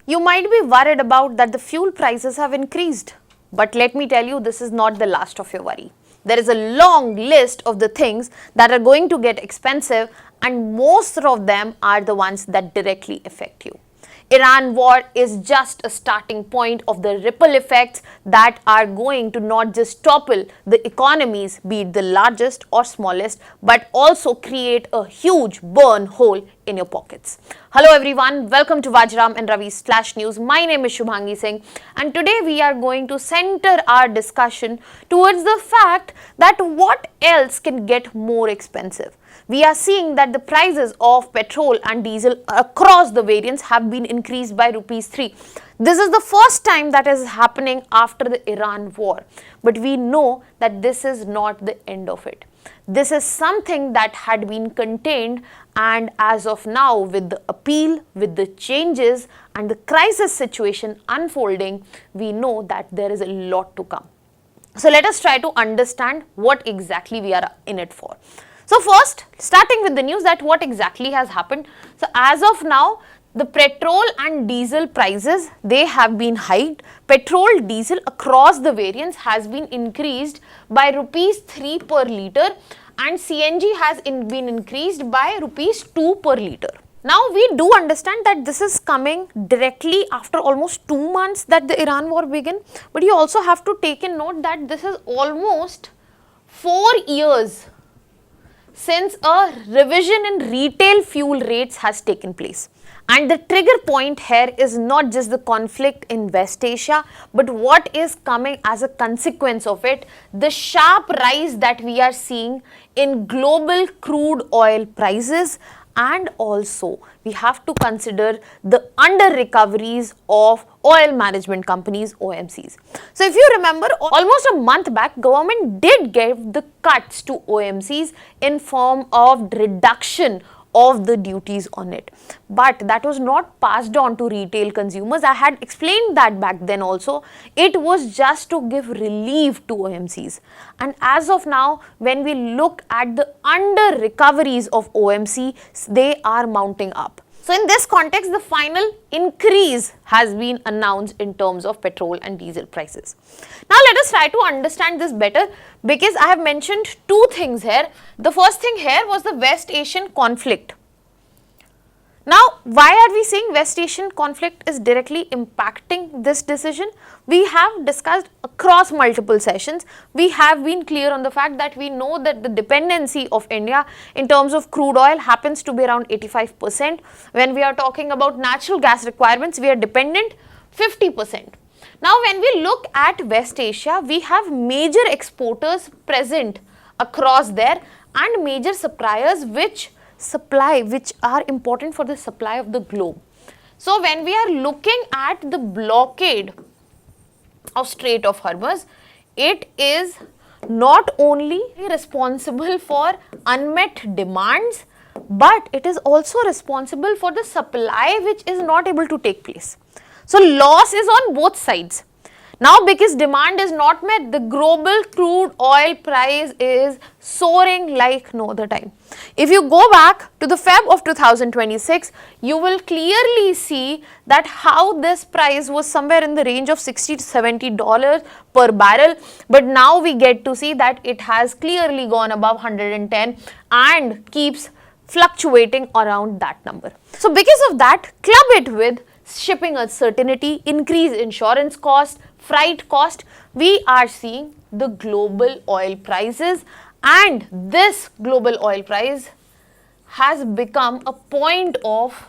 You might be worried about that the fuel prices have increased, but let me tell you, this is not the last of your worry. There is a long list of the things that are going to get expensive, and most of them are the ones that directly affect you. Iran war is just a starting point of the ripple effects that are going to not just topple the economies, be it the largest or smallest, but also create a huge burn hole in your pockets. Hello everyone, welcome to Vajiram and Ravi's Flash News. My name is Shubhangi Singh, and today we are going to center our discussion towards the fact that what else can get more expensive. We are seeing that the prices of petrol and diesel across the variants have been increased by rupees 3. This is the first time that is happening after the Iran war. But we know that this is not the end of it. This is something that had been contained, and as of now, with the appeal, with the changes and the crisis situation unfolding, we know that there is a lot to come. So let us try to understand what exactly we are in it for. So first, starting with the news that what exactly has happened. So as of now, the petrol and diesel prices, they have been hiked. Petrol, diesel across the variants has been increased by rupees 3 per litre, and CNG has been increased by rupees 2 per litre. Now we do understand that this is coming directly after almost 2 months that the Iran war began, but you also have to take in note that this is almost 4 years since a revision in retail fuel rates has taken place. And the trigger point here is not just the conflict in West Asia, but what is coming as a consequence of it, the sharp rise that we are seeing in global crude oil prices. And also, we have to consider the under-recoveries of oil management companies, OMCs. So, if you remember, almost a month back, government did give the cuts to OMCs in form of reduction of the duties on it. But that was not passed on to retail consumers. I had explained that back then also. It was just to give relief to OMCs. And as of now, when we look at the under recoveries of OMC, they are mounting up. So in this context, the final increase has been announced in terms of petrol and diesel prices. Now let us try to understand this better, because I have mentioned two things here. The first thing here was the West Asian conflict. Now, why are we saying West Asian conflict is directly impacting this decision? We have discussed across multiple sessions. We have been clear on the fact that we know that the dependency of India in terms of crude oil happens to be around 85%. When we are talking about natural gas requirements, we are dependent 50%. Now, when we look at West Asia, we have major exporters present across there and major suppliers which are important for the supply of the globe. So when we are looking at the blockade of Strait of Hormuz, it is not only responsible for unmet demands, but it is also responsible for the supply which is not able to take place. So loss is on both sides. Now, because demand is not met, the global crude oil price is soaring like no other time. If you go back to the Feb of 2026, you will clearly see that how this price was somewhere in the range of $60 to $70 per barrel. But now we get to see that it has clearly gone above 110 and keeps fluctuating around that number. So because of that, club it with shipping uncertainty, increased insurance cost, freight cost, we are seeing the global oil prices, and this global oil price has become a point of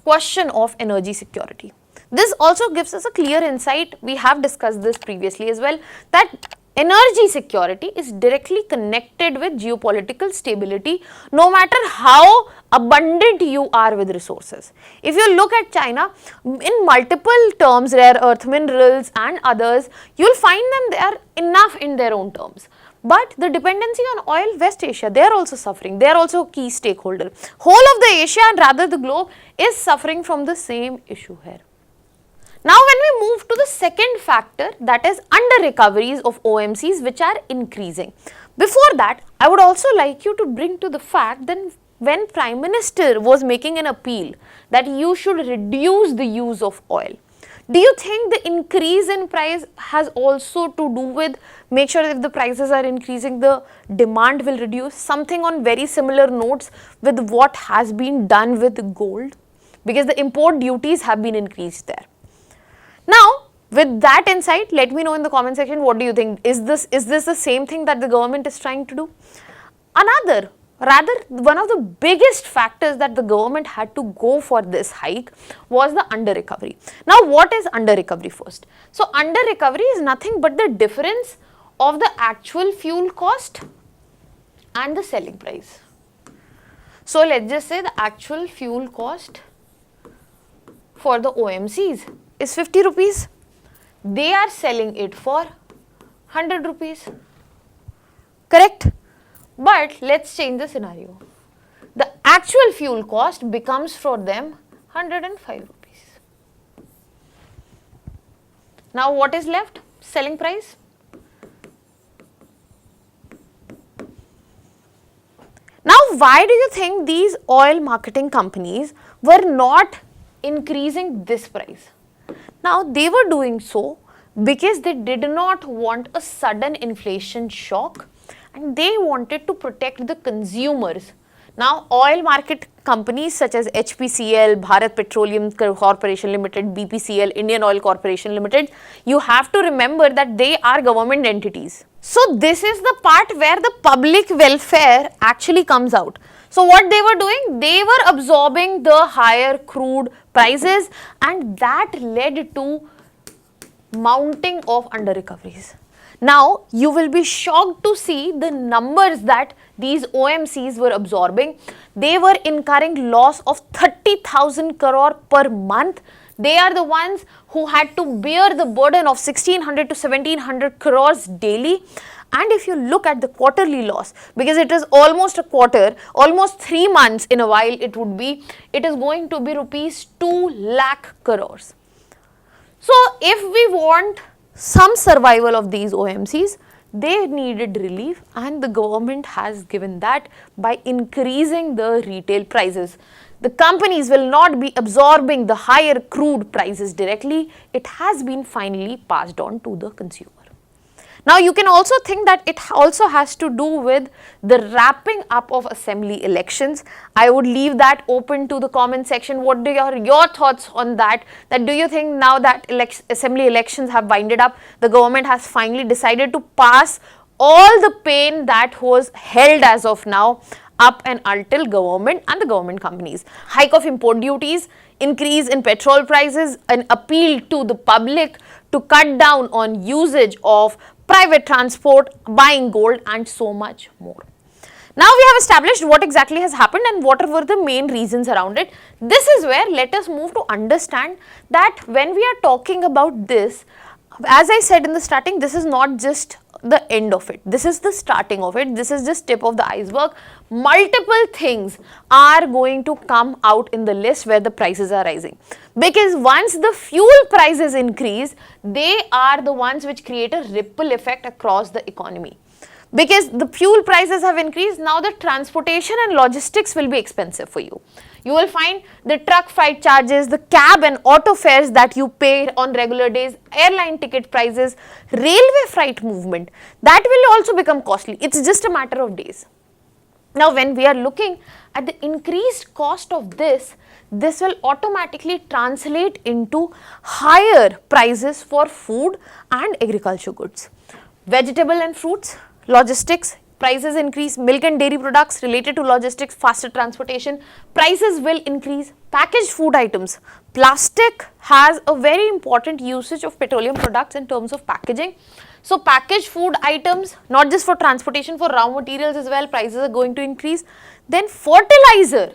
question of energy security. This also gives us a clear insight, we have discussed this previously as well, that energy security is directly connected with geopolitical stability, no matter how abundant you are with resources. If you look at China, in multiple terms, rare earth minerals and others, you will find them they are enough in their own terms. But the dependency on oil, West Asia, they are also suffering. They are also a key stakeholder. Whole of the Asia and rather the globe is suffering from the same issue here. Now, when we move to the second factor, that is under recoveries of OMCs which are increasing. Before that, I would also like you to bring to the fact that when Prime Minister was making an appeal that you should reduce the use of oil, do you think the increase in price has also to do with make sure if the prices are increasing, the demand will reduce? Something on very similar notes with what has been done with gold, because the import duties have been increased there. Now, with that insight, let me know in the comment section, what do you think? Is this the same thing that the government is trying to do? One of the biggest factors that the government had to go for this hike was the under recovery. Now, what is under recovery first? So, under recovery is nothing but the difference of the actual fuel cost and the selling price. So, let's just say the actual fuel cost for the OMCs is 50 rupees. They are selling it for 100 rupees. Correct? But let's change the scenario. The actual fuel cost becomes for them 105 rupees. Now what is left? Selling price. Now why do you think these oil marketing companies were not increasing this price? Now they were doing so because they did not want a sudden inflation shock, and they wanted to protect the consumers. Now, oil market companies such as HPCL, Bharat Petroleum Corporation Limited, BPCL, Indian Oil Corporation Limited, you have to remember that they are government entities. So, this is the part where the public welfare actually comes out. So, what they were doing? They were absorbing the higher crude prices, and that led to mounting of under recoveries. Now, you will be shocked to see the numbers that these OMCs were absorbing. They were incurring loss of 30,000 crore per month. They are the ones who had to bear the burden of 1600 to 1700 crores daily. And if you look at the quarterly loss, because it is almost a quarter, almost 3 months in a while it is going to be rupees 2 lakh crores. So, if we want some survival of these OMCs, they needed relief, and the government has given that by increasing the retail prices. The companies will not be absorbing the higher crude prices directly. It has been finally passed on to the consumer. Now, you can also think that it also has to do with the wrapping up of assembly elections. I would leave that open to the comment section. What are your thoughts on that? That do you think now that assembly elections have winded up, the government has finally decided to pass all the pain that was held as of now up and until government and the government companies? Hike of import duties, increase in petrol prices, an appeal to the public to cut down on usage of private transport, buying gold, and so much more. Now we have established what exactly has happened and what were the main reasons around it. This is where let us move to understand that when we are talking about this, as I said in the starting, this is not just the end of it. This is the starting of it. This is just tip of the iceberg. Multiple things are going to come out in the list where the prices are rising. Because once the fuel prices increase, they are the ones which create a ripple effect across the economy. Because the fuel prices have increased, now the transportation and logistics will be expensive for you. You will find the truck freight charges, the cab and auto fares that you pay on regular days, airline ticket prices, railway freight movement, that will also become costly. It's just a matter of days. Now, when we are looking at the increased cost of this will automatically translate into higher prices for food and agriculture goods. Vegetable and fruits, logistics, prices increase. Milk and dairy products related to logistics, faster transportation, prices will increase. Packaged food items, plastic has a very important usage of petroleum products in terms of packaging. So, packaged food items, not just for transportation, for raw materials as well, prices are going to increase. Then fertilizer,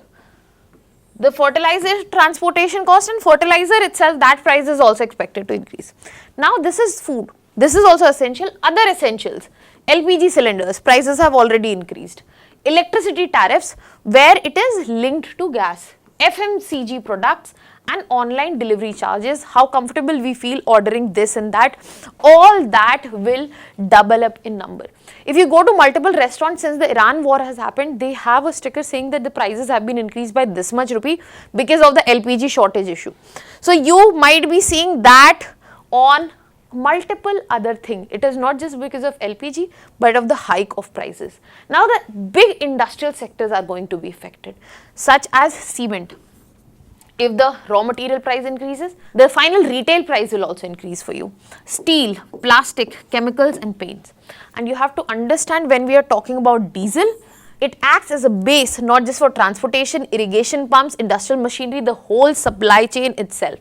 the fertilizer transportation cost and fertilizer itself, that price is also expected to increase. Now, this is food. This is also essential. Other essentials, LPG cylinders, prices have already increased. Electricity tariffs, where it is linked to gas, FMCG products, and online delivery charges, how comfortable we feel ordering this and that, all that will double up in number. If you go to multiple restaurants since the Iran war has happened, they have a sticker saying that the prices have been increased by this much rupee because of the LPG shortage issue. So you might be seeing that on multiple other things. It is not just because of LPG, but of the hike of prices. Now the big industrial sectors are going to be affected, such as cement. If the raw material price increases, the final retail price will also increase for you. Steel, plastic, chemicals and paints. And you have to understand, when we are talking about diesel, it acts as a base not just for transportation, irrigation pumps, industrial machinery, the whole supply chain itself.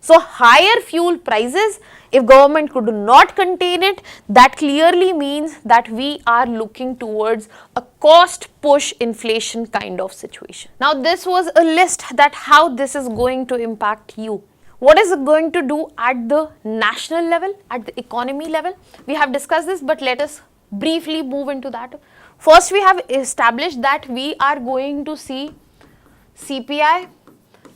So higher fuel prices, if government could not contain it, that clearly means that we are looking towards a cost push inflation kind of situation. Now this was a list that how this is going to impact you. What is it going to do at the national level, at the economy level? We have discussed this, but let us briefly move into that. First, we have established that we are going to see CPI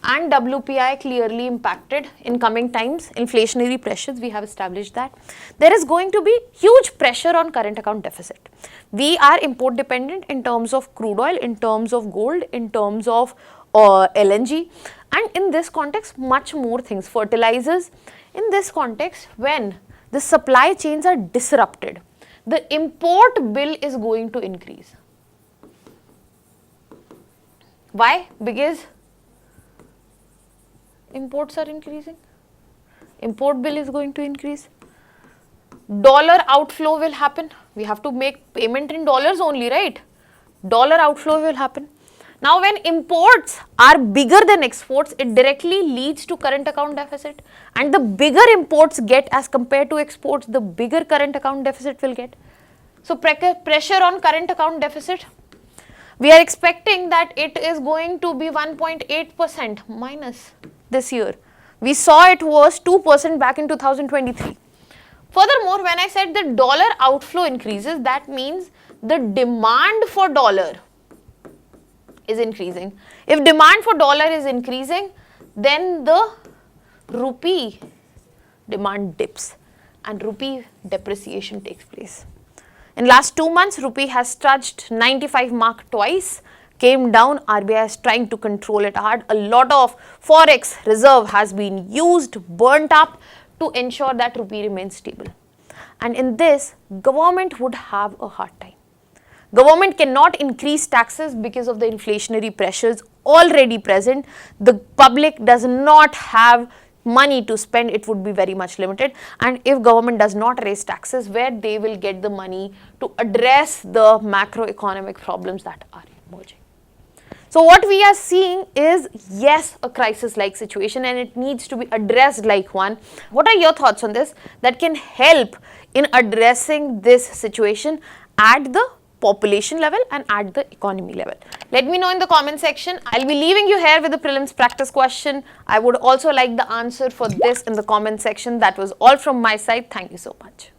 and WPI clearly impacted in coming times. Inflationary pressures, we have established that. There is going to be huge pressure on current account deficit. We are import dependent in terms of crude oil, in terms of gold, in terms of LNG, and in this context much more things, fertilizers. In this context, when the supply chains are disrupted, the import bill is going to increase. Why? Because imports are increasing, import bill is going to increase, dollar outflow will happen. We have to make payment in dollars only, right? Dollar outflow will happen. Now when imports are bigger than exports, it directly leads to current account deficit, and the bigger imports get as compared to exports, the bigger current account deficit will get. So pressure on current account deficit, we are expecting that it is going to be 1.8% minus this year. We saw it was 2% back in 2023. Furthermore, when I said the dollar outflow increases, that means the demand for dollar is increasing. If demand for dollar is increasing, then the rupee demand dips and rupee depreciation takes place. In last 2 months, rupee has touched 95 mark twice, came down. RBI is trying to control it hard. A lot of forex reserve has been used, burnt up to ensure that rupee remains stable. And in this, government would have a hard time. Government cannot increase taxes because of the inflationary pressures already present. The public does not have money to spend, it would be very much limited. And if government does not raise taxes, where they will get the money to address the macroeconomic problems that are emerging? So what we are seeing is, yes, a crisis-like situation, and it needs to be addressed like one. What are your thoughts on this that can help in addressing this situation at the population level and at the economy level? Let me know in the comment section. I'll be leaving you here with the prelims practice question. I would also like the answer for this in the comment section. That was all from my side. Thank you so much.